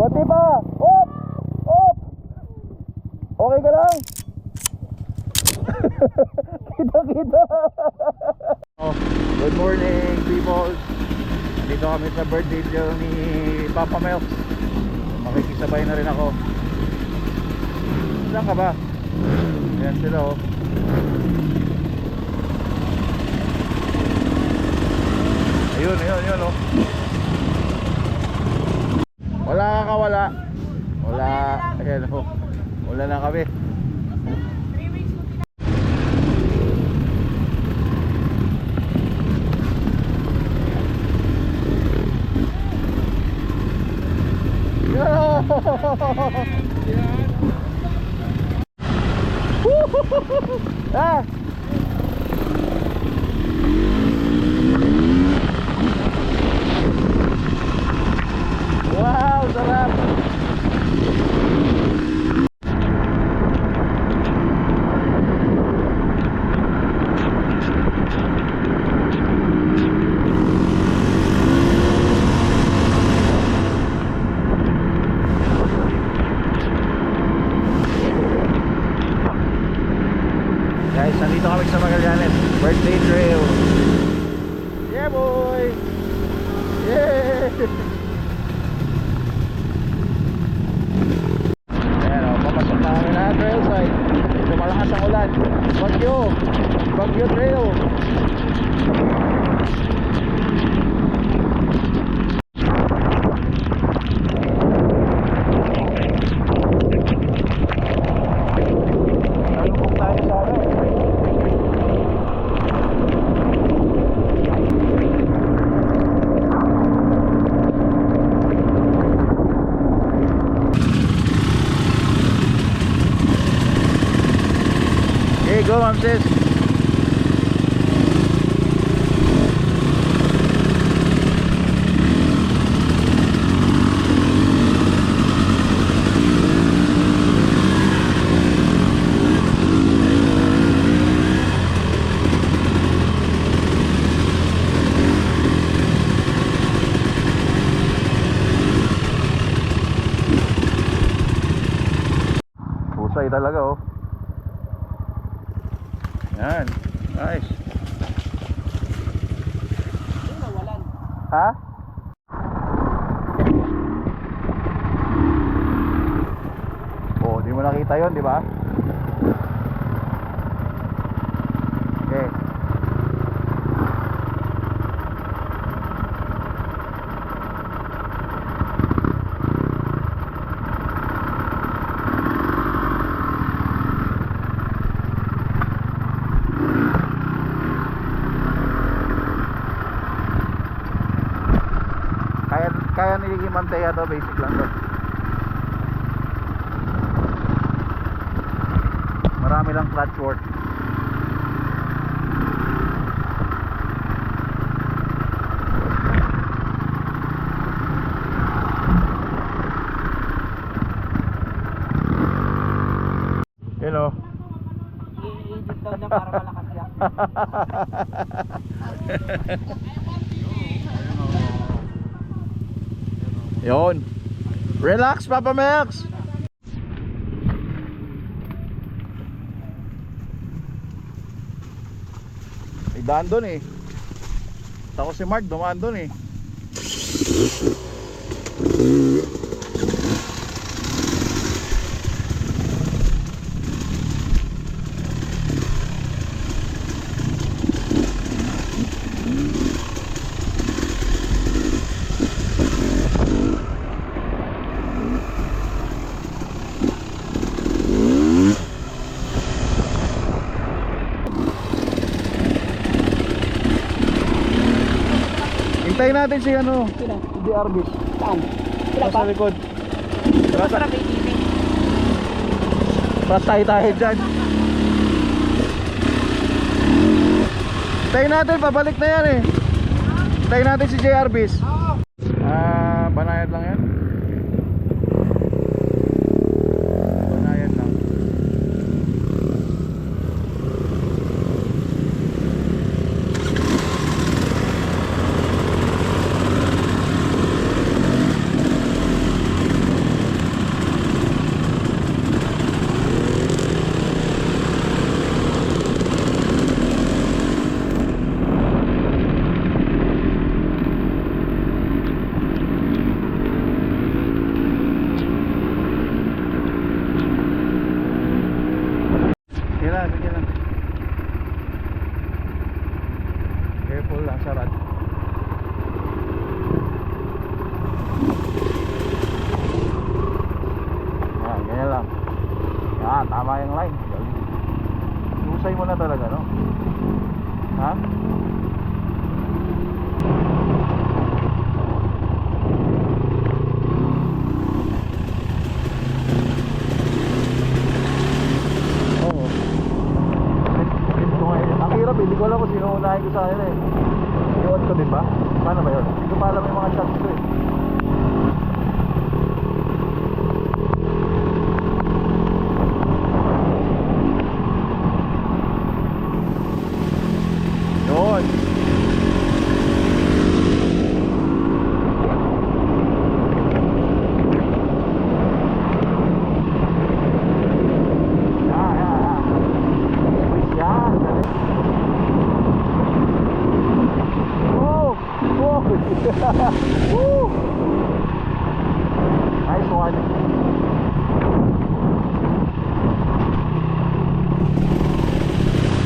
Konti pa. Op! Op! Okay ka lang? Kita. Oh, good morning people. Dito kami sa birthday video ni Papa Melks. Makikisabay na rin ako. Saan ka ba? Ayan sila oh. Ayun oh. Wala ka kawala. Wala. Ayan oh. Wala na kami. Ah. Wow, sarap. Guys, nandito kami sa Magallanes birthday trail. Yeah boy. Yeah. Ayan o, papasok na kami na trail side. Ito malakas ang ulan. Bagyo trail. Go, Ma'am Sis. Pusay talaga oh. Yan, nice. Ha? Oh, di mo nakita yon, di ba? Okay. Kaya niliging Manteya to, basic lang to. Marami lang clutch work. Hello. I-edit daw na para malakas yan. Yon. Relax, Papa Melks. May daan doon eh. Tapos si Mark dumaan doon eh. Hintayin natin si ano, Sino? si DRB. Saan? Sila Nasa pa? likod. Masarap i-edit. Patay tayo dyan. Hintayin natin, pabalik na yan eh. Hintayin natin si JRBs. Banayad lang yan. Banayad lang. na talaga, no? Ha? Oo. Ang hirap eh, hindi ko alam kung sino unahin ko sa kanila eh. Iwan ko din ba? Paano ba yun? Hindi ko pa alam yung mga shots ko eh. Yun. Woo! Nice one.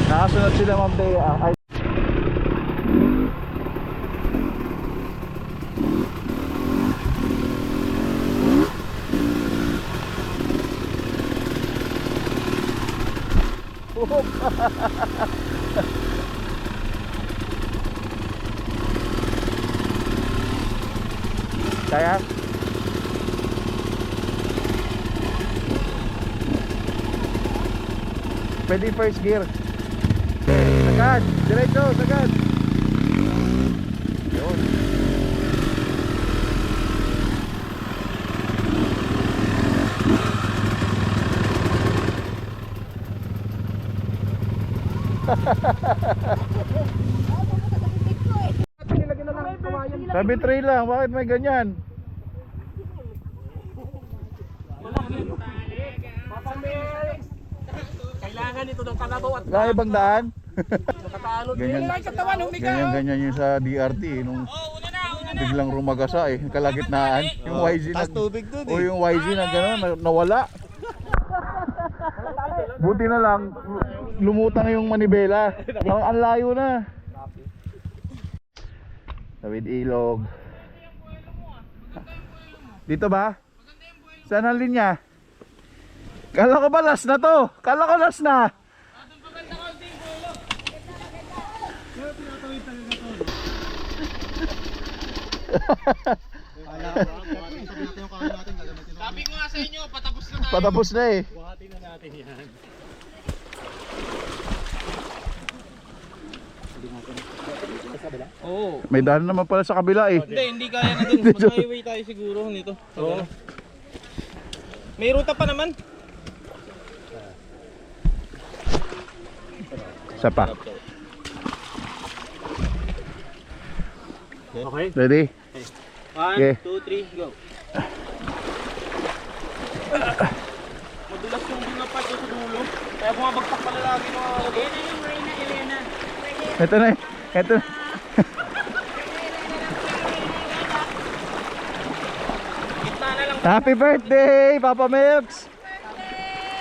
Nakasunod sila, Ma'am Bea. Ay. Kaya? Pwede first gear. Sagad, diretso, sagad. Yun. Sabi tray lang, bakit may ganyan? Kailangan ito ng kalabaw at Wala ibang daan? nakatalon. Ganyan yung sa DRT nung biglang rumagasa eh, kalagitnaan. Yung YG na o yung YG na gano'n, nawala. Buti na lang lumutang yung manibela. Ang layo na. Tawid ilog. Dito ba? Saan ang linya? Kala ko ba last na to? Kala ko last na. Sabi ko nga sa inyo, patapos na tayo. Patapos na eh. Buhatin na natin yan. Oo. May daan naman pala sa kabila eh. Hindi kaya na dun. Mas highway tayo siguro nito. Oo. May ruta pa naman. Isa pa. Okay. Ready? 1, Okay. 2, 3, go. Madulas yung dinapat sa dulo. Kaya bumabagpak pala lagi mga Elena yung Reyna, Elena. Ito na eh. Ito na. Gitna na lang. Happy birthday, Papa Milks!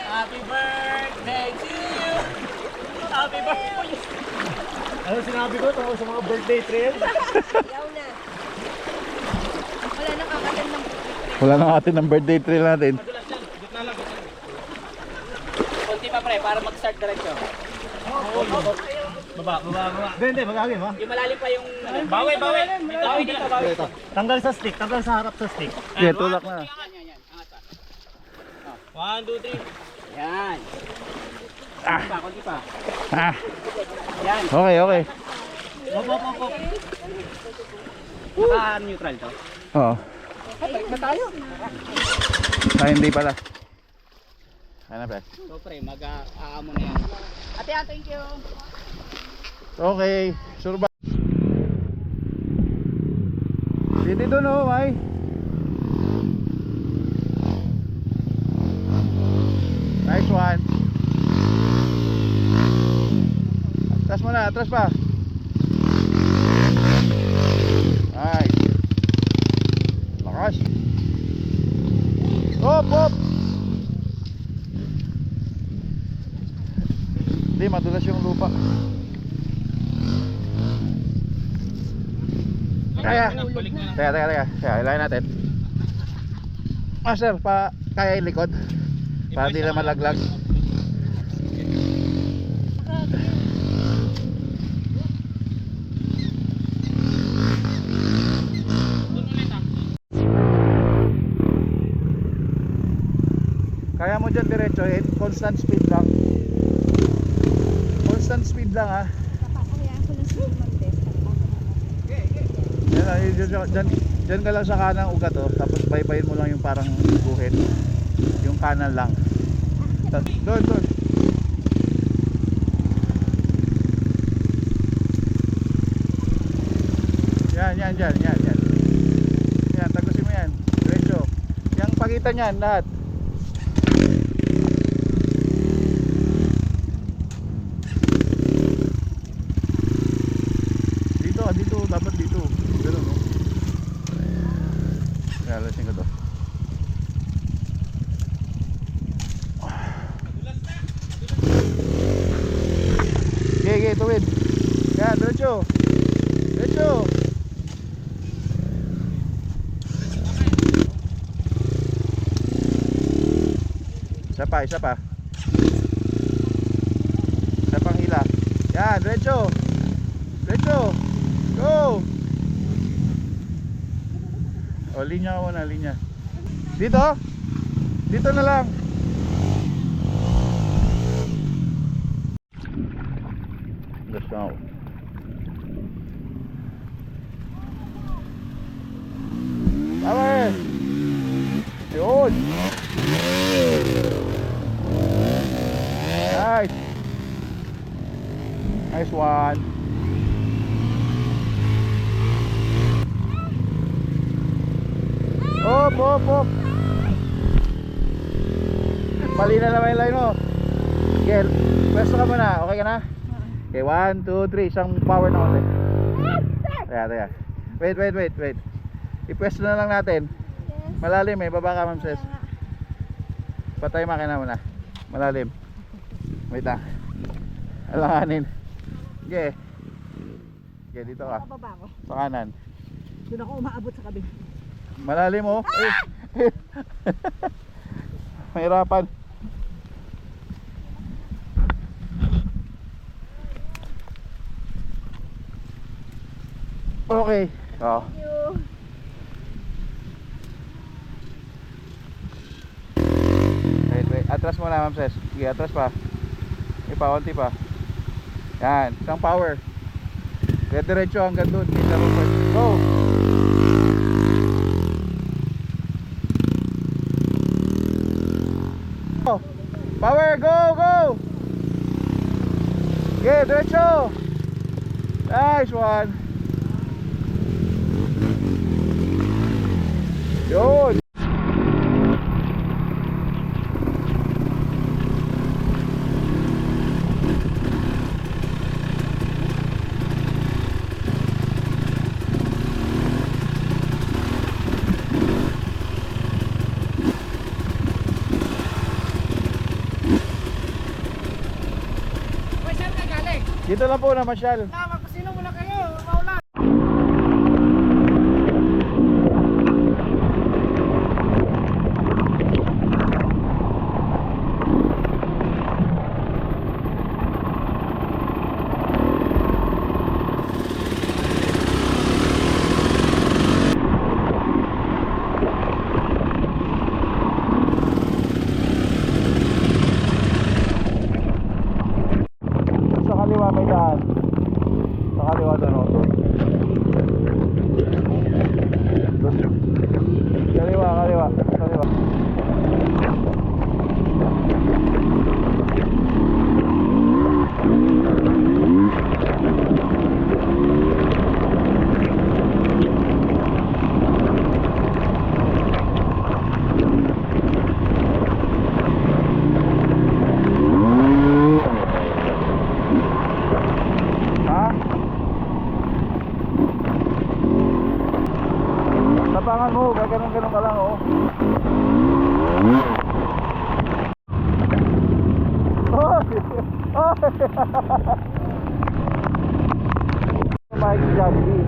Happy birthday to you. Happy birthday. Ano sinabi ko tungkol sa mga birthday trail? Yaw na. Wala nang kakatan ng Wala na atin ng birthday trail natin. Madulas yan. Gitna lang. Konti pa pre, para mag-start diretso. Baba. Hindi, magagawin mo. Yung malalim pa yung... Bawi. Bawi dito, bawi. Tanggal sa stick, tanggal sa harap sa stick. Sige, tulak na. Yan. Angat pa. 1, 2, 3. Yan. Konti pa. Ah, Yan. okay. Op. Naka-neutral to. Oo. Na tayo. Ah, hindi pala. Ano ba? So pre, mag-aamo na yan. Ate, thank you. Okay, surba. Dito doon oh, May. Nice one. Atras mo na, atras pa. Nice. Lakas. Hop. Hindi, madulas yung lupa. Kaya, ilahin natin. Master, kaya yung likod para di na malaglag. Kaya mo dyan diretsohin, constant speed lang. Constant speed lang ha. Kapakuyaan ko ng suman din. Dyan ka lang sa kanang ugat oh. Tapos baybayin mo lang yung parang guhit. Yung kanan lang. Doon. Yan. Yan, tagusin mo yan. Diretso. Yung pagitan yan, lahat. Dito, dapat dito. Ganun, no? Kaya, alasin ko to. Okay, tuwid. Yan, diretso. Isa pa. Isa pang hila. Yan, diretso. Go. O, linya ka muna, linya. Dito na lang. Let's go. Power. Yun. Nice one. Op. Mali na naman yung line mo. Okay, pwesto ka muna. Okay ka na? Okay, 1, 2, 3. Isang power na ulit. Teka. Wait. I-pwesto na lang natin. Malalim eh. Baba ka, Ma'am Ses. Patay makina muna. Malalim. Wait lang. Alanganin. Okay, dito ka. Sa kanan. Doon ako umaabot sa kabin. Malalim oh. Mahirapan. Okay. Oh. Thank you. Wait. Atras mo na, Ma'am Ses. Sige, atras pa. Konti pa. Yan, isang power. Kaya diretso hanggang doon. Go! Power, go! Okay, diretso! Nice one! Yun! Dito lang po na masyal. Magpasino muna kayo, maulan. Sa kaliwa may daan. Sa kaliwa doon oh. Kaliwa. Tapangan mo, ganun ka lang oh. Mike Johnny.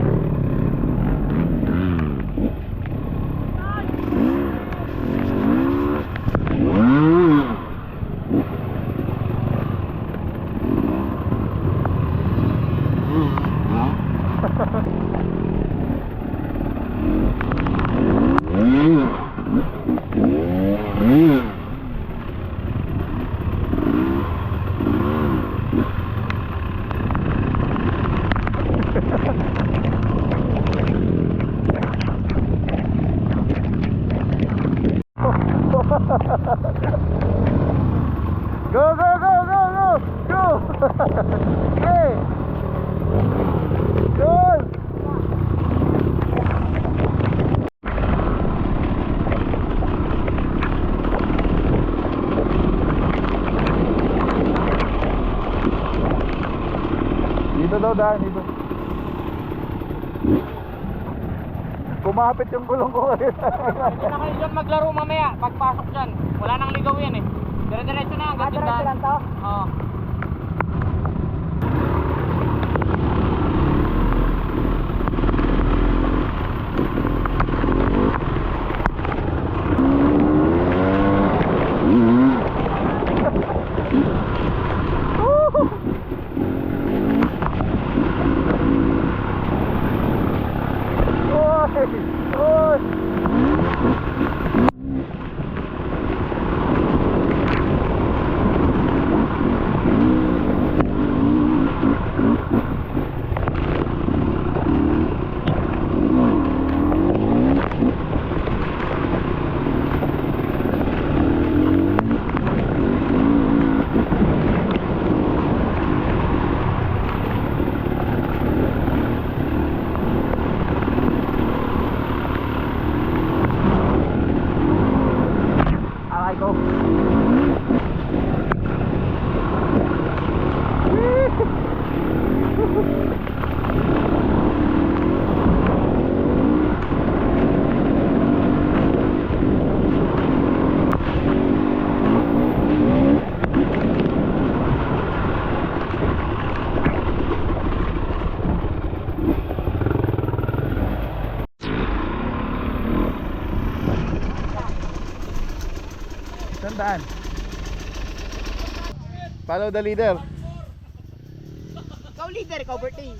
Go, go, go, go, go! Go! Hey! Good! Dito daw daan, dito. Kumapit yung gulong ko ngayon. Hindi na kayo dyan maglaro mamaya. Pagpasok dyan. Wala nang ligaw yan eh. Dire-diretso na hanggang dyan. Diretso lang to? Oo. Oy! Oy! Aray ko. Sandaan. Follow the leader. Ikaw leader, ikaw birthday.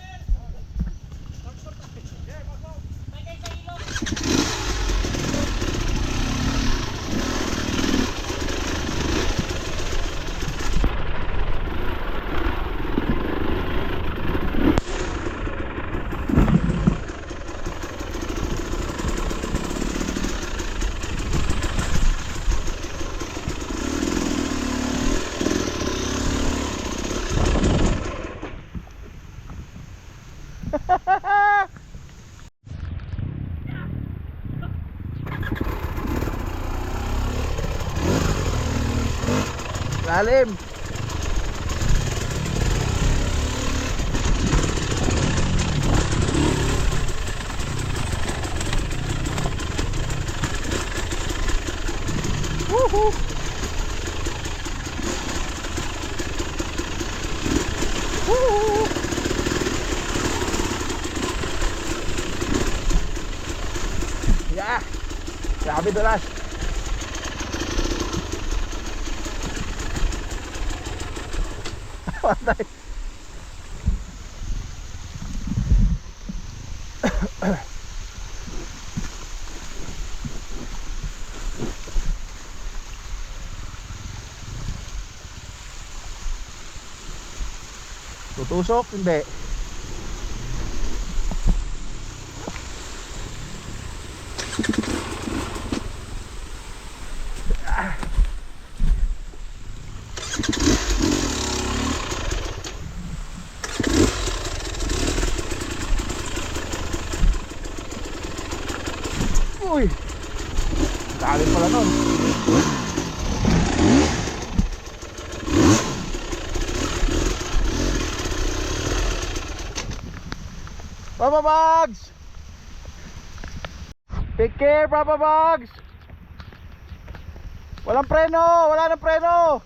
Lalim. Woohoo. Woohoo. Yeah. Grabe dulas. Patay. Tutusok? Hindi. Uy! Dali pala nun. Papa Bugs! Take care, Papa Bugs! Walang preno! Wala nang preno!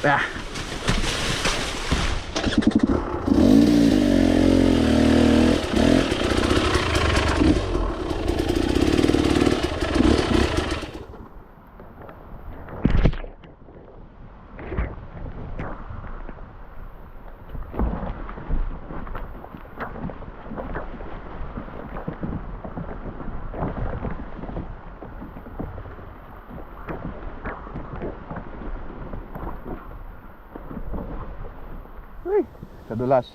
Ah. Uy, kadulas.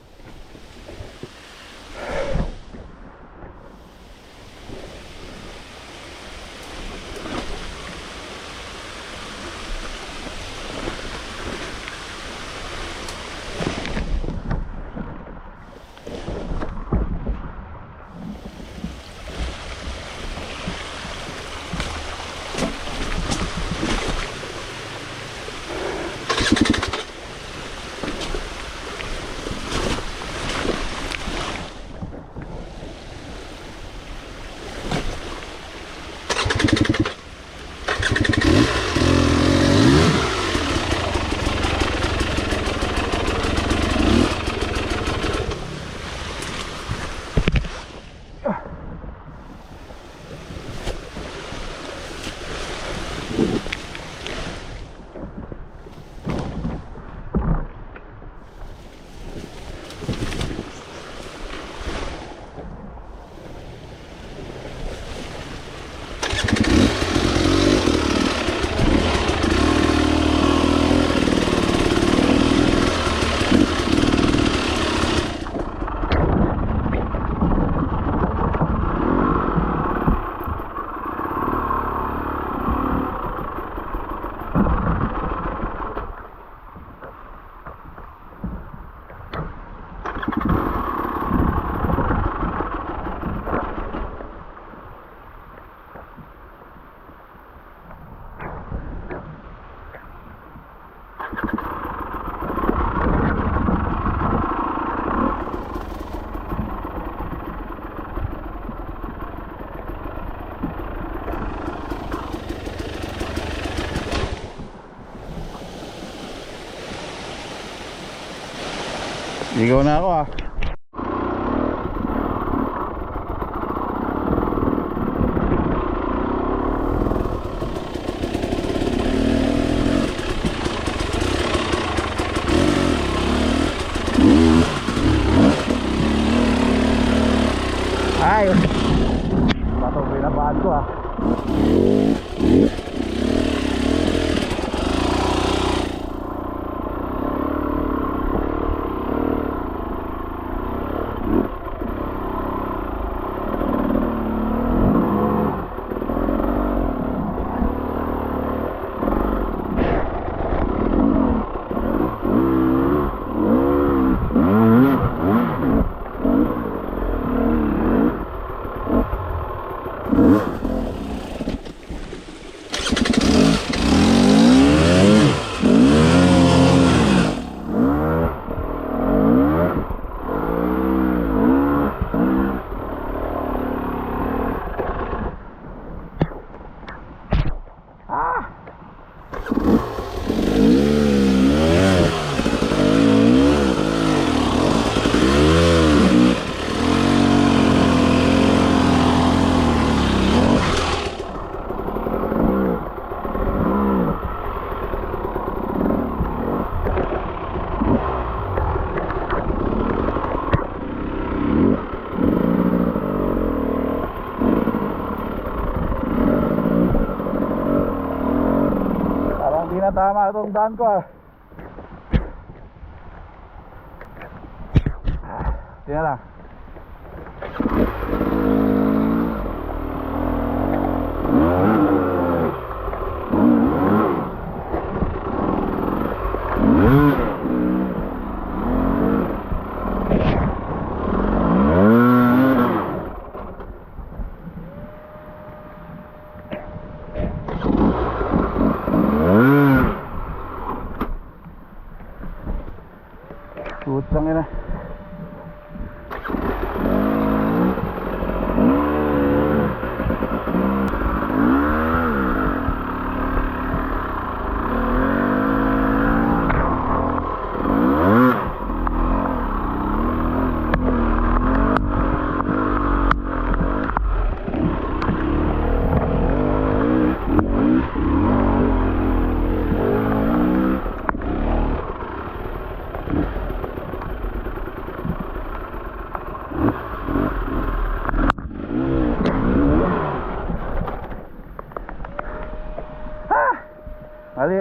Ligaw na ako ah. Ay, bato binabaan ko ah. Hindi na tama itong daan ko ah. Tingnan lang. Putang ina. Mali.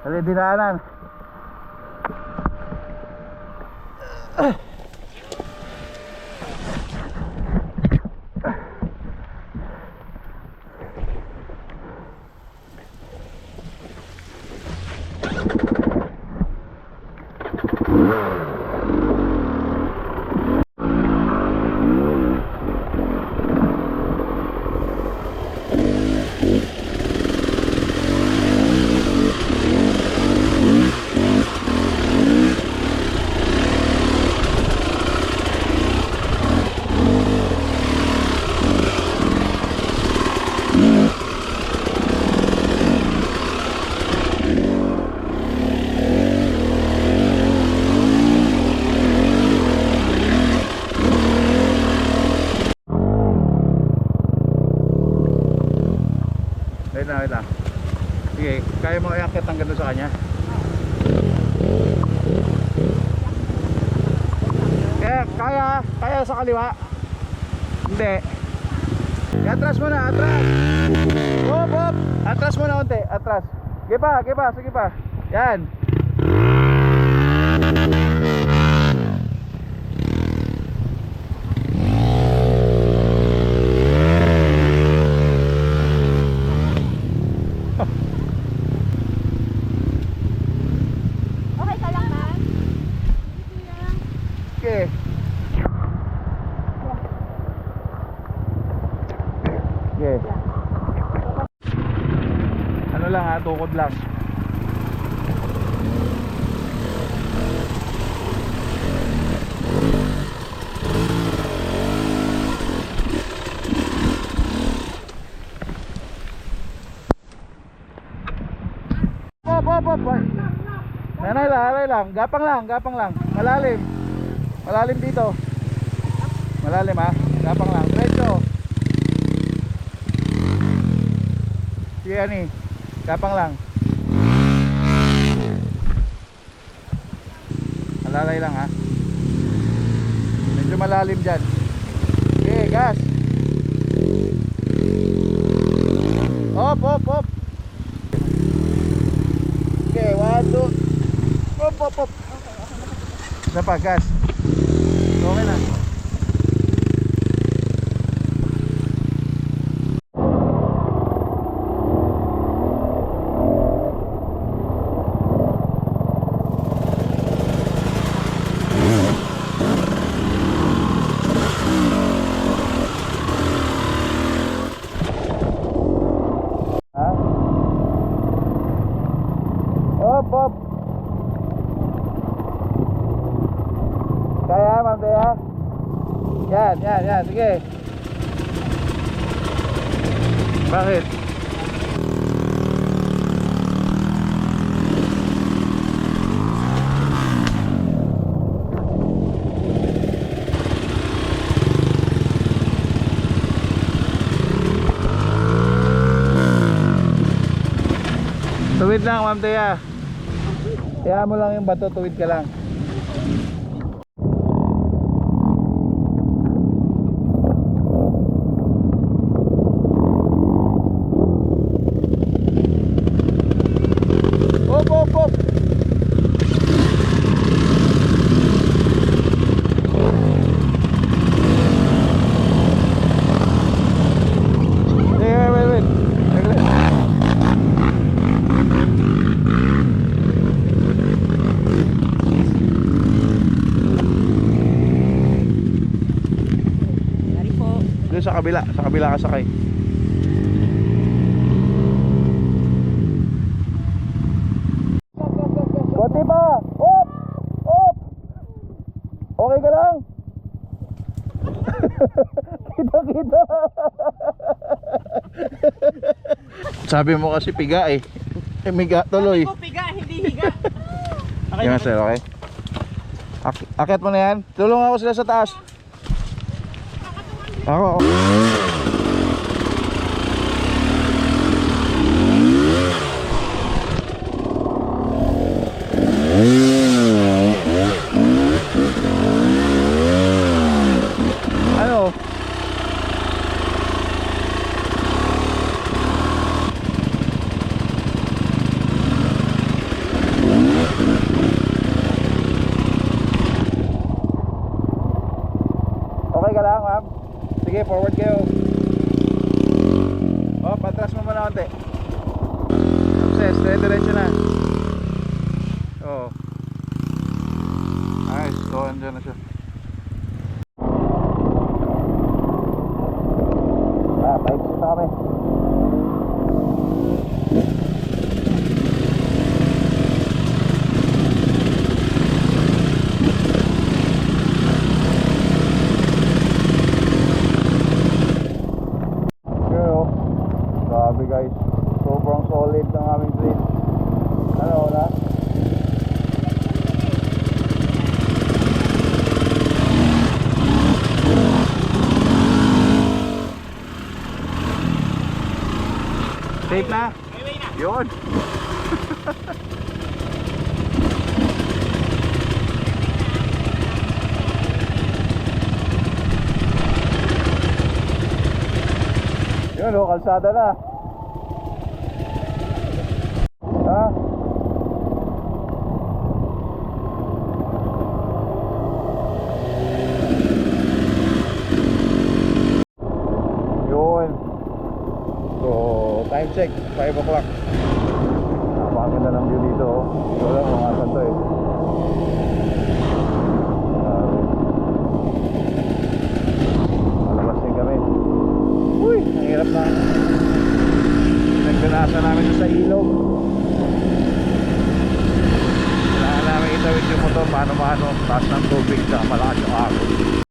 Mali dinaanan. Wait lang, wait lang. Sige, kaya mo iakit hanggang doon sa kanya? Kaya sa kaliwa? Hindi. Atras mo na, atras. Hop, hop. Atras mo na unti, atras. Sige pa, sige pa. Yan. Okay ka lang, man? Okay. Okay. Ano lang ha, tukod lang. Hop. Nanay lang. Gapang lang. Malalim dito. Malalim ha. Gapang lang. Diretso. Sige ani. Gapang lang. Malalay lang ha. Medyo malalim dyan. Okay, gas. Hop. Okay, 1, 2. Hop. Isa pa, gas. Okay na. Hop. Kaya, Ma'am Thea? Yan. Sige. Bakit? Tuwid lang, Ma'am Thea. Kaya mo lang yung bato, tuwid ka lang. Hop. Wait. Doon sa kabila ka sakay. Konti pa. Hop. Okay ka lang? Kita. Sabi mo kasi piga eh. Miga tuloy. Ako piga, hindi higa. Yan sir, okay? Akit mo na yan. Tulungan ako sila sa taas. Ako. Ano? Sige, forward kayo. Oh, patras mo muna konti. Success, diretso na. Oo. Nice, so andyan na siya. Type kita kami. Pero, grabe guys, sobrang solid ng aming fleet. Ano na? Safe na? Yun. Yun o, kalsada na. Ha? Yun. So, time check, 5 o'clock. Napakaganda ng view dito. Hindi ko alam kung asan to eh. Malabas din kami. Uy, ang hirap na. Nagdanasa namin sa ilog. Kailangan namin itawid yung motor paano taas ng tubig sa malakas yung agos.